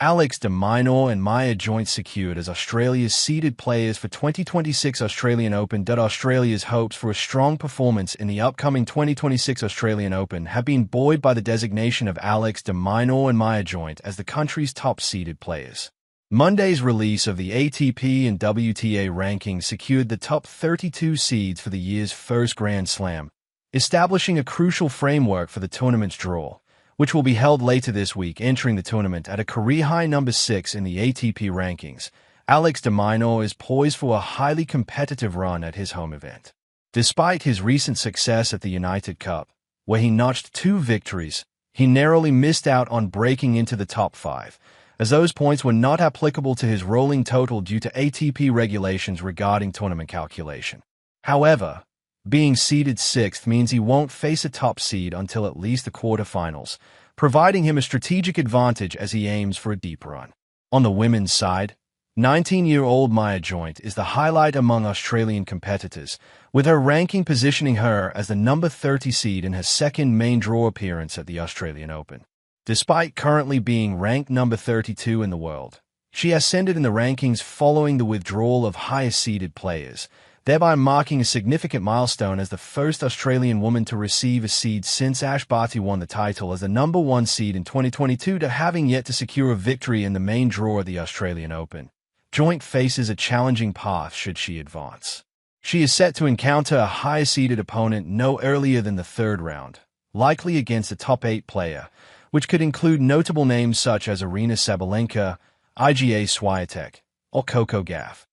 De Minaur and Maya Joint secured as Australia's seeded players for 2026 Australian Open. Australia's hopes for a strong performance in the upcoming 2026 Australian Open have been buoyed by the designation of De Minaur and Maya Joint as the country's top-seeded players. Monday's release of the ATP and WTA rankings secured the top 32 seeds for the year's first Grand Slam, establishing a crucial framework for the tournament's draw, which will be held later this week. Entering the tournament at a career-high number 6 in the ATP rankings, De Minaur is poised for a highly competitive run at his home event. Despite his recent success at the United Cup, where he notched 2 victories, he narrowly missed out on breaking into the top 5, as those points were not applicable to his rolling total due to ATP regulations regarding tournament calculation. However, being seeded 6th means he won't face a top seed until at least the quarterfinals, providing him a strategic advantage as he aims for a deep run. On the women's side, 19-year-old Maya Joint is the highlight among Australian competitors, with her ranking positioning her as the number 30 seed in her second main draw appearance at the Australian Open. Despite currently being ranked number 32 in the world, she ascended in the rankings following the withdrawal of highest-seeded players, thereby marking a significant milestone as the first Australian woman to receive a seed since Ash Barty won the title as the number 1 seed in 2022 to having yet to secure a victory in the main draw of the Australian Open. Joint faces a challenging path should she advance. She is set to encounter a higher-seeded opponent no earlier than the 3rd round, likely against a top 8 player, which could include notable names such as Aryna Sabalenka, Iga Swiatek, or Coco Gauff.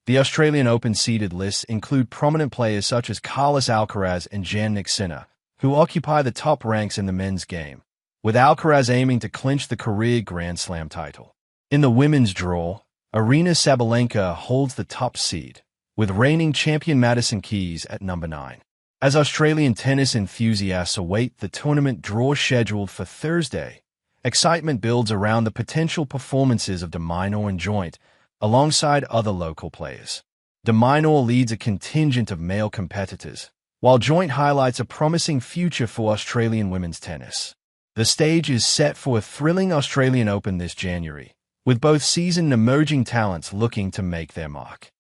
The Australian Open seeded lists include prominent players such as Carlos Alcaraz and Jannik Sinner, who occupy the top ranks in the men's game, with Alcaraz aiming to clinch the career Grand Slam title. In the women's draw, Aryna Sabalenka holds the top seed, with reigning champion Madison Keys at number 9. As Australian tennis enthusiasts await the tournament draw scheduled for Thursday, excitement builds around the potential performances of De Minaur and Joint, alongside other local players. De Minaur leads a contingent of male competitors, while Joint highlights a promising future for Australian women's tennis. The stage is set for a thrilling Australian Open this January, with both seasoned and emerging talents looking to make their mark.